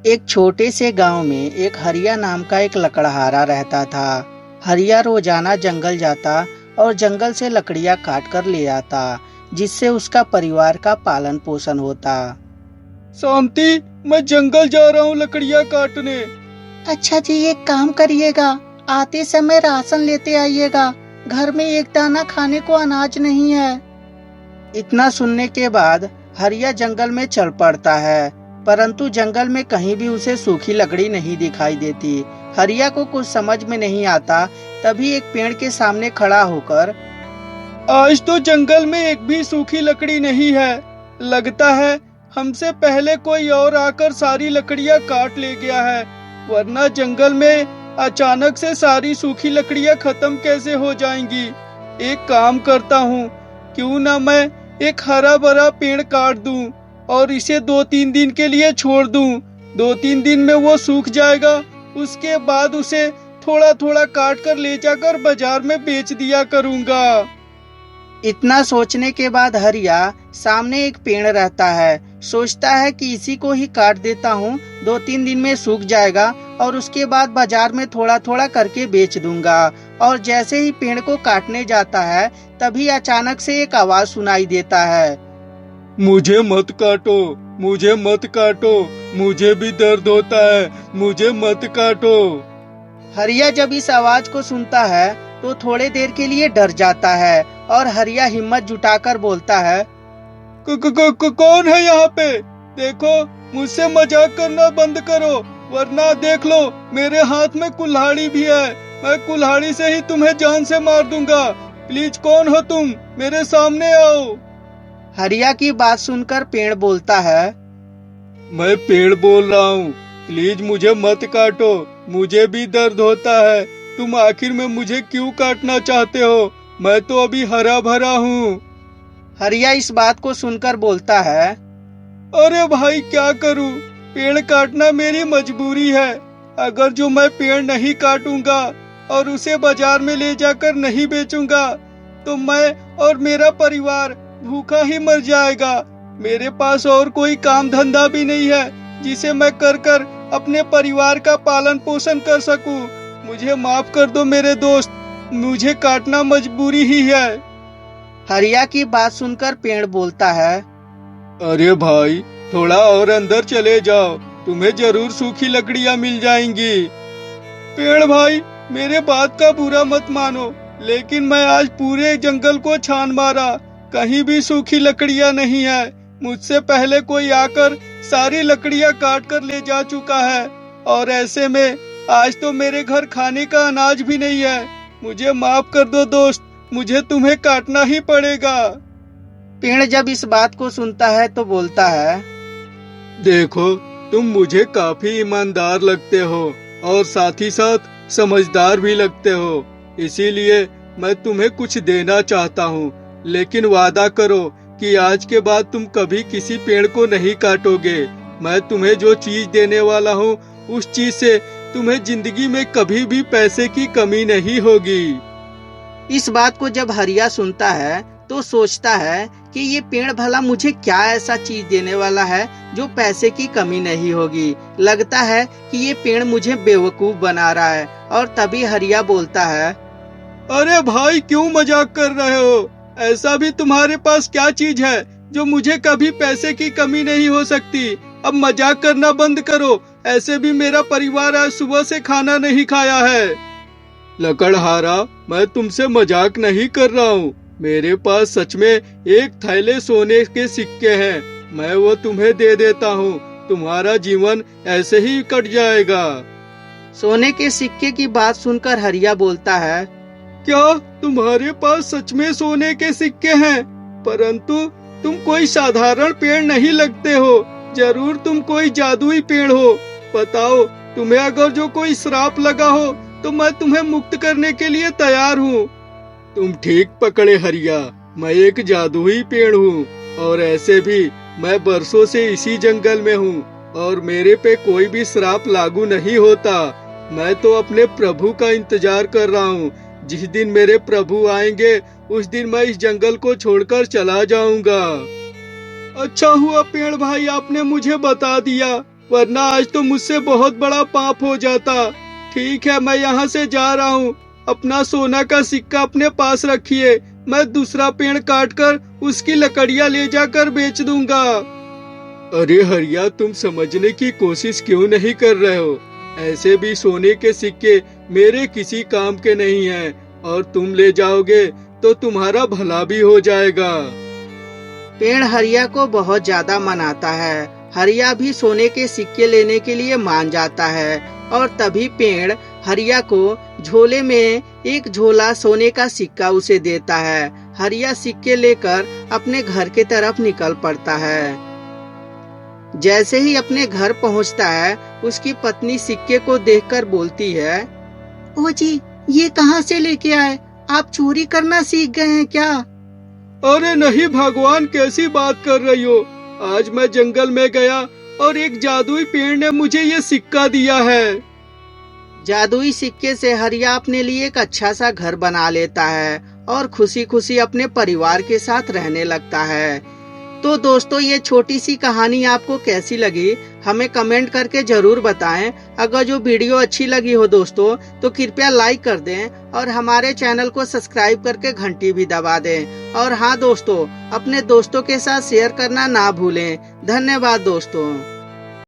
एक छोटे से गांव में एक हरिया नाम का एक लकड़हारा रहता था। हरिया रोजाना जंगल जाता और जंगल से लकड़ियां काट कर ले आता, जिससे उसका परिवार का पालन पोषण होता। शांति, मैं जंगल जा रहा हूँ लकड़ियाँ काटने। अच्छा जी, एक काम करिएगा, आते समय राशन लेते आइएगा। घर में एक दाना खाने को अनाज नहीं है। इतना सुनने के बाद हरिया जंगल में चल पड़ता है, परंतु जंगल में कहीं भी उसे सूखी लकड़ी नहीं दिखाई देती। हरिया को कुछ समझ में नहीं आता। तभी एक पेड़ के सामने खड़ा होकर, आज तो जंगल में एक भी सूखी लकड़ी नहीं है। लगता है हमसे पहले कोई और आकर सारी लकड़ियाँ काट ले गया है, वरना जंगल में अचानक से सारी सूखी लकड़ियाँ खत्म कैसे हो जाएंगी। एक काम करता हूँ, क्यों ना मैं एक हरा भरा पेड़ काट दूं और इसे 2-3 दिन के लिए छोड़ दूं। 2-3 दिन में वो सूख जाएगा। उसके बाद उसे थोड़ा थोड़ा काट कर ले जाकर बाजार में बेच दिया करूंगा। इतना सोचने के बाद हरिया सामने एक पेड़ रहता है। सोचता है कि इसी को ही काट देता हूँ, 2-3 दिन में सूख जाएगा और उसके बाद बाजार में थोड़ा थोड़ा करके बेच दूंगा। और जैसे ही पेड़ को काटने जाता है, तभी अचानक से एक आवाज सुनाई देता है, मुझे मत काटो, मुझे मत काटो, मुझे भी दर्द होता है, मुझे मत काटो। हरिया जब इस आवाज को सुनता है तो थोड़े देर के लिए डर जाता है और हरिया हिम्मत जुटाकर बोलता है, कौन है यहाँ पे? देखो, मुझसे मजाक करना बंद करो, वरना देख लो मेरे हाथ में कुल्हाड़ी भी है। मैं कुल्हाड़ी से ही तुम्हें जान से मार दूंगा। प्लीज, कौन हो तुम? मेरे सामने आओ। हरिया की बात सुनकर पेड़ बोलता है, मैं पेड़ बोल रहा हूँ, प्लीज मुझे मत काटो, मुझे भी दर्द होता है। तुम आखिर में मुझे क्यों काटना चाहते हो? मैं तो अभी हरा भरा हूँ। हरिया इस बात को सुनकर बोलता है, अरे भाई, क्या करूँ? पेड़ काटना मेरी मजबूरी है। अगर जो मैं पेड़ नहीं काटूंगा और उसे बाजार में ले जाकर नहीं बेचूंगा, तो मैं और मेरा परिवार भूखा ही मर जाएगा। मेरे पास और कोई काम धंधा भी नहीं है जिसे मैं कर कर अपने परिवार का पालन पोषण कर सकूं। मुझे माफ कर दो मेरे दोस्त, मुझे काटना मजबूरी ही है। हरिया की बात सुनकर पेड़ बोलता है, अरे भाई, थोड़ा और अंदर चले जाओ, तुम्हें जरूर सूखी लकड़ियाँ मिल जाएंगी। पेड़ भाई, मेरे बात का बुरा मत मानो, लेकिन मैं आज पूरे जंगल को छान मारा, कहीं भी सूखी लकड़ियाँ नहीं है। मुझसे पहले कोई आकर सारी लकड़ियाँ काट कर ले जा चुका है, और ऐसे में आज तो मेरे घर खाने का अनाज भी नहीं है। मुझे माफ कर दो दोस्त, मुझे तुम्हें काटना ही पड़ेगा। पेड़ जब इस बात को सुनता है तो बोलता है, देखो, तुम मुझे काफी ईमानदार लगते हो और साथ ही साथ समझदार भी लगते हो, इसीलिए मैं तुम्हें कुछ देना चाहता हूँ। लेकिन वादा करो कि आज के बाद तुम कभी किसी पेड़ को नहीं काटोगे। मैं तुम्हें जो चीज देने वाला हूँ, उस चीज से तुम्हें जिंदगी में कभी भी पैसे की कमी नहीं होगी। इस बात को जब हरिया सुनता है तो सोचता है कि ये पेड़ भला मुझे क्या ऐसा चीज देने वाला है जो पैसे की कमी नहीं होगी। लगता है कि ये पेड़ मुझे बेवकूफ बना रहा है। और तभी हरिया बोलता है, अरे भाई, क्यों मजाक कर रहे हो? ऐसा भी तुम्हारे पास क्या चीज है जो मुझे कभी पैसे की कमी नहीं हो सकती? अब मजाक करना बंद करो, ऐसे भी मेरा परिवार आज सुबह से खाना नहीं खाया है। लकड़हारा, मैं तुमसे मजाक नहीं कर रहा हूँ। मेरे पास सच में एक थैले सोने के सिक्के हैं, मैं वो तुम्हें दे देता हूँ। तुम्हारा जीवन ऐसे ही कट जाएगा। सोने के सिक्के की बात सुनकर हरिया बोलता है, क्या तुम्हारे पास सच में सोने के सिक्के हैं? परंतु तुम कोई साधारण पेड़ नहीं लगते हो, जरूर तुम कोई जादुई पेड़ हो। बताओ, तुम्हें अगर जो कोई श्राप लगा हो तो मैं तुम्हें मुक्त करने के लिए तैयार हूँ। तुम ठीक पकड़े हरिया, मैं एक जादुई पेड़ हूँ, और ऐसे भी मैं बरसों से इसी जंगल में हूँ और मेरे पे कोई भी श्राप लागू नहीं होता। मैं तो अपने प्रभु का इंतजार कर रहा हूँ। जिस दिन मेरे प्रभु आएंगे, उस दिन मैं इस जंगल को छोड़कर चला जाऊंगा। अच्छा हुआ पेड़ भाई, आपने मुझे बता दिया। वरना आज तो मुझसे बहुत बड़ा पाप हो जाता। ठीक है, मैं यहाँ से जा रहा हूँ। अपना सोना का सिक्का अपने पास रखिए, मैं दूसरा पेड़ काट कर उसकी लकड़ियाँ ले जाकर बेच दूंगा। अरे हरिया, तुम समझने की कोशिश क्यों नहीं कर रहे हो? ऐसे भी सोने के सिक्के मेरे किसी काम के नहीं हैं, और तुम ले जाओगे तो तुम्हारा भला भी हो जाएगा। पेड़ हरिया को बहुत ज्यादा मनाता है। हरिया भी सोने के सिक्के लेने के लिए मान जाता है और तभी पेड़ हरिया को झोले में एक झोला सोने का सिक्का उसे देता है। हरिया सिक्के लेकर अपने घर के तरफ निकल पड़ता है। जैसे ही अपने घर पहुंचता है, उसकी पत्नी सिक्के को देखकर बोलती है, ओ जी, ये कहाँ से लेके आए? आप चोरी करना सीख गए हैं क्या? अरे नहीं भगवान, कैसी बात कर रही हो? आज मैं जंगल में गया और एक जादुई पेड़ ने मुझे ये सिक्का दिया है। जादुई सिक्के से हरिया अपने लिए एक अच्छा सा घर बना लेता है और खुशी खुशी अपने परिवार के साथ रहने लगता है। तो दोस्तों, ये छोटी सी कहानी आपको कैसी लगी हमें कमेंट करके जरूर बताएं। अगर जो वीडियो अच्छी लगी हो दोस्तों तो कृपया लाइक कर दें और हमारे चैनल को सब्सक्राइब करके घंटी भी दबा दें। और हाँ दोस्तों, अपने दोस्तों के साथ शेयर करना ना भूलें। धन्यवाद दोस्तों।